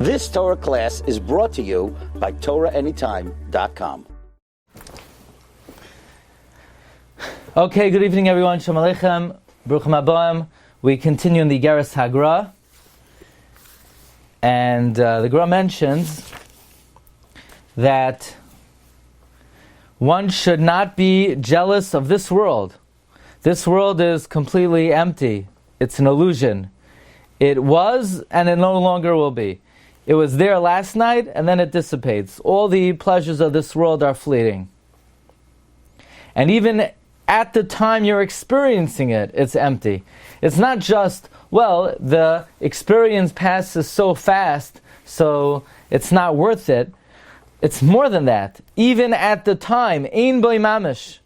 This Torah class is brought to you by TorahAnytime.com. Okay, good evening everyone. Shalom Aleichem, Baruchim Habayim. We continue in the Iggeres HaGra. And the Gra mentions that one should not be jealous of this world. This world is completely empty. It's an illusion. It was and it no longer will be. It was there last night and then it dissipates. All the pleasures of this world are fleeting. And even at the time you're experiencing it, it's empty. It's not just, well, the experience passes so fast, so it's not worth it. It's more than that. Even at the time, ein boi mamish,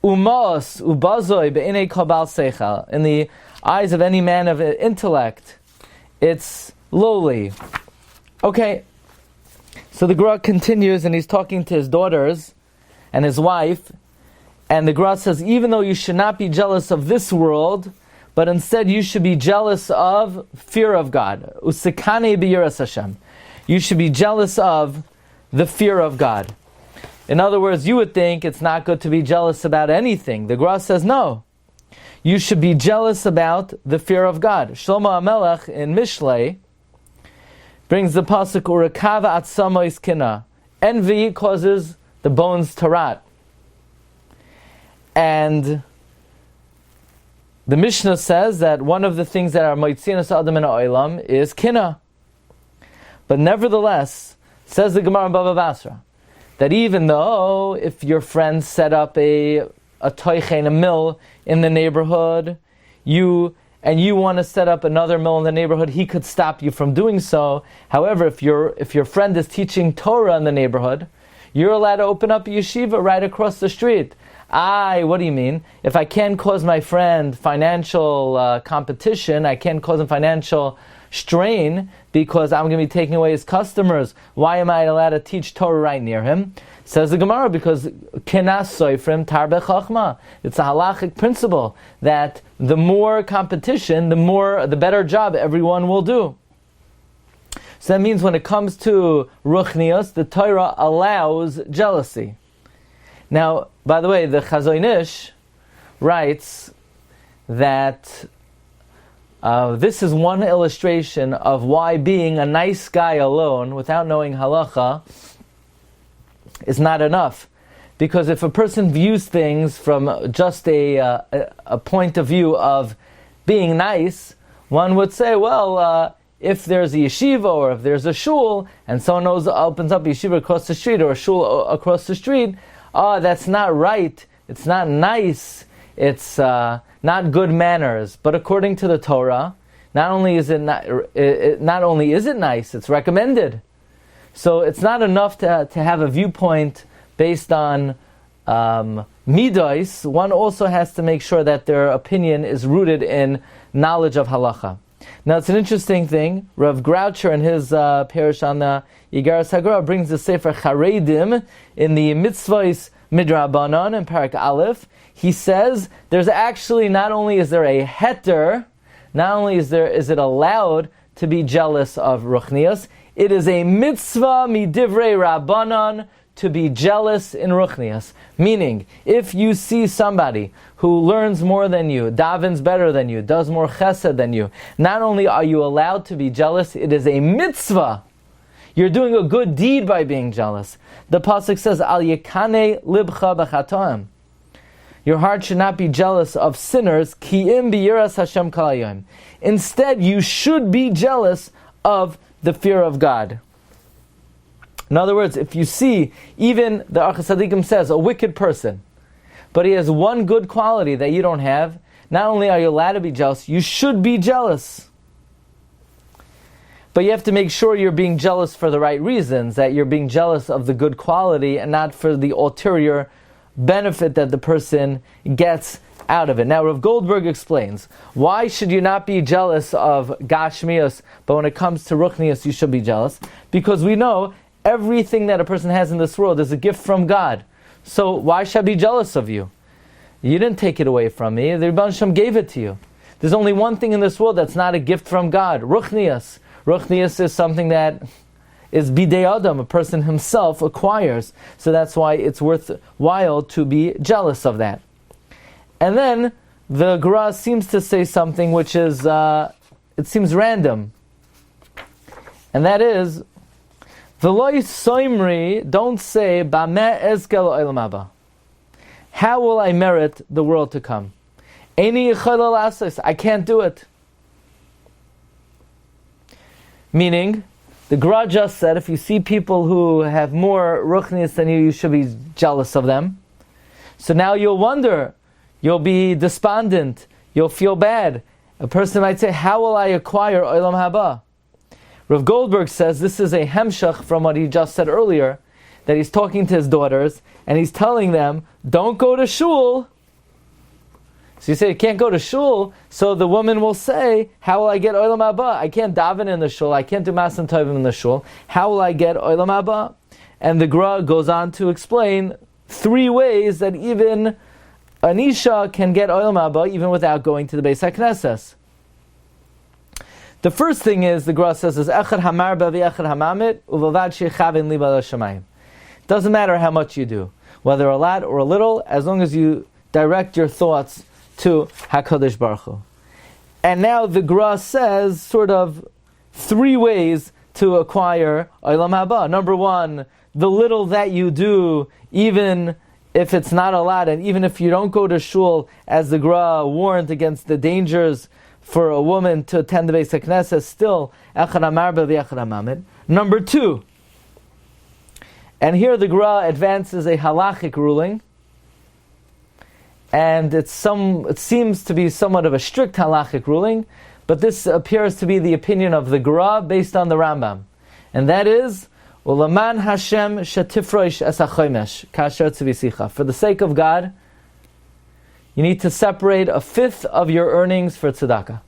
umos ubazoi be'inei kol bal seichel. In the eyes of any man of intellect, it's lowly. Okay, so the Gra continues and he's talking to his daughters and his wife, and the Gra says, even though you should not be jealous of this world, but instead you should be jealous of fear of God. Usikane biyiras Hashem. You should be jealous of the fear of God. In other words, you would think it's not good to be jealous about anything. The Gra says, no. You should be jealous about the fear of God. Shlomo HaMelech in Mishlei brings the pasuk, Urekava atzamois kina. Envy causes the bones to rot. And the Mishnah says that one of the things that are moitzinas adam in Olam is kina. But nevertheless, says the Gemara in Bava Basra, that even though if your friends set up a toichen, a mill in the neighborhood, you want to set up another mill in the neighborhood, he could stop you from doing so. However, if your friend is teaching Torah in the neighborhood, you're allowed to open up a yeshiva right across the street. What do you mean? If I can't cause my friend financial competition, I can't cause him financial strain because I'm going to be taking away his customers, why am I allowed to teach Torah right near him? Says the Gemara, because kenas soifrim tarbe chachma. It's a halachic principle that the more competition, the better job everyone will do. So that means when it comes to ruchnios, the Torah allows jealousy. Now, by the way, the Chazon Ish writes that this is one illustration of why being a nice guy alone, without knowing halacha, is not enough. Because if a person views things from just a point of view of being nice, one would say, well, if there's a yeshiva or if there's a shul, and someone opens up a yeshiva across the street or a shul across the street, that's not right, it's not nice, it's not good manners. But according to the Torah, not only is it nice, it's recommended. So it's not enough to have a viewpoint based on midos. One also has to make sure that their opinion is rooted in knowledge of halacha. Now it's an interesting thing. Rav Groucher in his parish on the Iggeres HaGra brings the Sefer Charedim in the Mitzvahs Midrabanan in Parak Aleph. He says there's actually, not only is there a heter, not only is it allowed to be jealous of ruchnios, it is a mitzvah midivrei Rabbanan to be jealous in ruchnios. Meaning, if you see somebody who learns more than you, davens better than you, does more chesed than you, not only are you allowed to be jealous, it is a mitzvah. You're doing a good deed by being jealous. The pasuk says, Al yekane libcha b'chatoim. Your heart should not be jealous of sinners, ki im biyiras Hashem kol hayom. Instead, you should be jealous of the fear of God. In other words, if you see, even the Arch HaSadikim says, a wicked person, but he has one good quality that you don't have, not only are you allowed to be jealous, you should be jealous. But you have to make sure you're being jealous for the right reasons, that you're being jealous of the good quality and not for the ulterior benefit that the person gets out of it. Now, Rav Goldberg explains, why should you not be jealous of Gashmias, but when it comes to Ruchnias, you should be jealous? Because we know everything that a person has in this world is a gift from God. So why should I be jealous of you? You didn't take it away from me. The Rebbe Shem gave it to you. There's only one thing in this world that's not a gift from God. Ruchnias. Ruchnius is something that is bidei adam, a person himself acquires. So that's why it's worthwhile to be jealous of that. And then the Gra seems to say something which is, it seems random. And that is, V'loi soimri, don't say, Bameh ezkel olam haba. How will I merit the world to come? Eini yichol lasos, I can't do it. Meaning, the Gra just said, if you see people who have more ruchnius than you, you should be jealous of them. So now you'll wonder, you'll be despondent, you'll feel bad. A person might say, how will I acquire olam haba? Rav Goldberg says this is a hemshach from what he just said earlier, that he's talking to his daughters, and he's telling them, don't go to shul. So you say, you can't go to shul, so the woman will say, how will I get olam haba? I can't daven in the shul, I can't do masan tovim in the shul. How will I get olam haba? And the Gra goes on to explain 3 ways that even an isha can get olam haba even without going to the Beis HaKnesses. The first thing is, the Gra says, is echad hamarba v'echad hamamit uvavad shechavin liba l'shamayim. Doesn't matter how much you do, whether a lot or a little, as long as you direct your thoughts to HaKadosh Baruch Hu. And now the Gra says sort of 3 ways to acquire olam haba. Number 1, the little that you do, even if it's not a lot, and even if you don't go to shul, as the Gra warned against the dangers for a woman to attend the Beis HaKnesses, still echad hamarba v'echad hamamid. Number 2, and here the Gra advances a halachic ruling, and it seems to be somewhat of a strict halachic ruling, but this appears to be the opinion of the Gra based on the Rambam, and that is Ulaman Hashem shetifroish es hachomesh kasher tzivisicha. For the sake of God, you need to separate 1/5 of your earnings for tzedakah.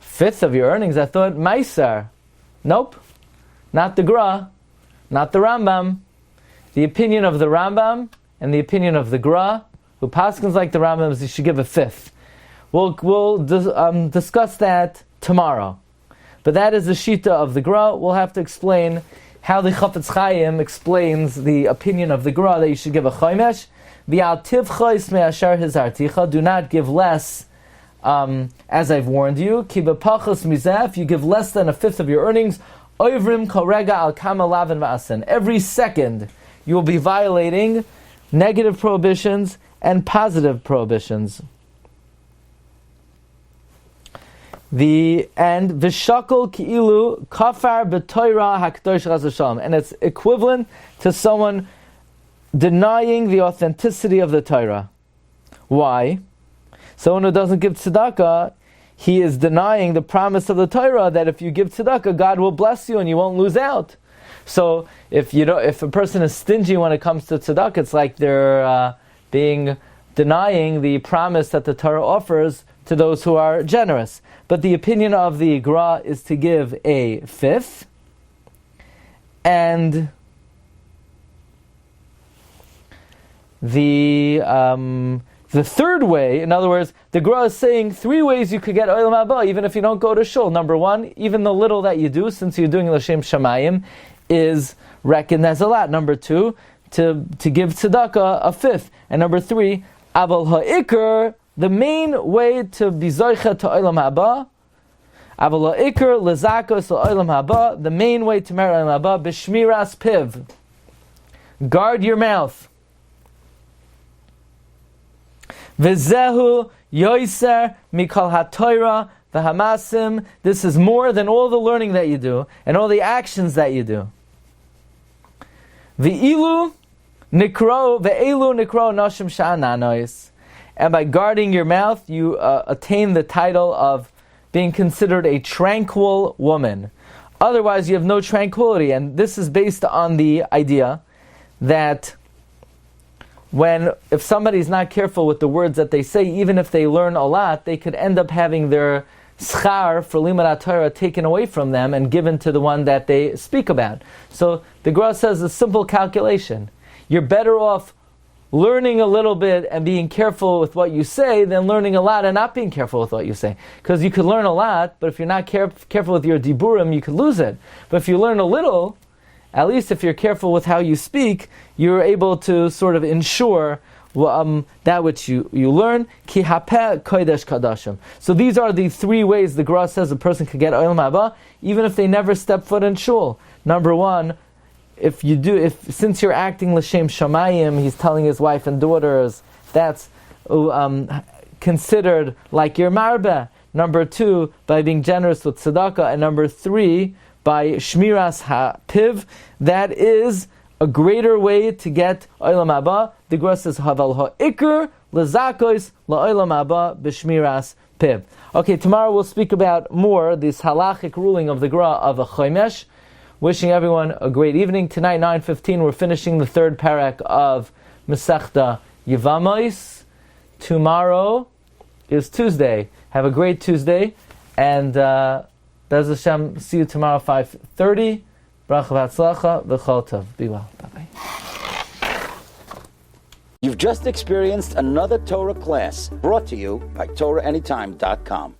1/5 of your earnings? I thought Meiser. Nope. Not the Gra. Not the Rambam. The opinion of the Rambam and the opinion of the Gra, who paskins like the Rambam, is you should give 1/5. We'll discuss that tomorrow. But that is the shita of the Gra. We'll have to explain how the Chafetz Chaim explains the opinion of the Gra that you should give a chomesh. Do not give less, as I've warned you. If you give less than 1/5 of your earnings, every second you will be violating negative prohibitions and positive prohibitions. V'shakol ki'ilu kafar b'toira hakdosh chas v'shalom, and it's equivalent to someone denying the authenticity of the Torah. Why? Someone who doesn't give tzedakah, he is denying the promise of the Torah that if you give tzedakah, God will bless you and you won't lose out. So if a person is stingy when it comes to tzedakah, it's like they're denying the promise that the Torah offers to those who are generous. But the opinion of the Gra is to give 1/5, and the third way, in other words, the Gra is saying 3 ways you could get olam haba even if you don't go to shul. Number 1, even the little that you do, since you're doing l'shem shamayim, is reckoned as a lot. Number 2, to give tzedakah 1/5, and number 3, aval ha'ikr, the main way to be zoicha to olam haba, aval ha'ikr lezakos olam haba, the main way to merit olam haba, b'shmiras piv, guard your mouth. V'zehu yoiser mikol ha'toira v'hamasim. This is more than all the learning that you do and all the actions that you do. Ve'elu nikro nashim sha'ananois. And by guarding your mouth, you attain the title of being considered a tranquil woman. Otherwise, you have no tranquility. And this is based on the idea that if somebody is not careful with the words that they say, even if they learn a lot, they could end up having their schar for limud Torah taken away from them and given to the one that they speak about. So the Gra says a simple calculation. You're better off learning a little bit and being careful with what you say than learning a lot and not being careful with what you say. Because you could learn a lot, but if you're not careful with your diburim, you could lose it. But if you learn a little, at least if you're careful with how you speak, you're able to sort of ensure that which you learn. Ki hapeh kodesh kadashim. So these are the three ways the Gra says a person could get Olam Haba, even if they never step foot in Shul. Number one, since you're acting l'shem shamayim, he's telling his wife and daughters, that's considered like your marbeh. Number two, by being generous with tzedakah, and number three, by shmiras ha-piv, that is a greater way to get Olam Haba. The Gra says, Haval ha'ikr lezakois la'olam haba b'shmiras piv. Okay, tomorrow we'll speak about more this halachic ruling of the Gra of a chomesh. Wishing everyone a great evening. Tonight, 9:15, we're finishing the third parak of Masechta Yevamos. Tomorrow is Tuesday. Have a great Tuesday. And Bez Hashem, see you tomorrow 5:30. Bracha v'atzlacha v'chol tov. Be well. Bye-bye. You've just experienced another Torah class brought to you by TorahAnytime.com.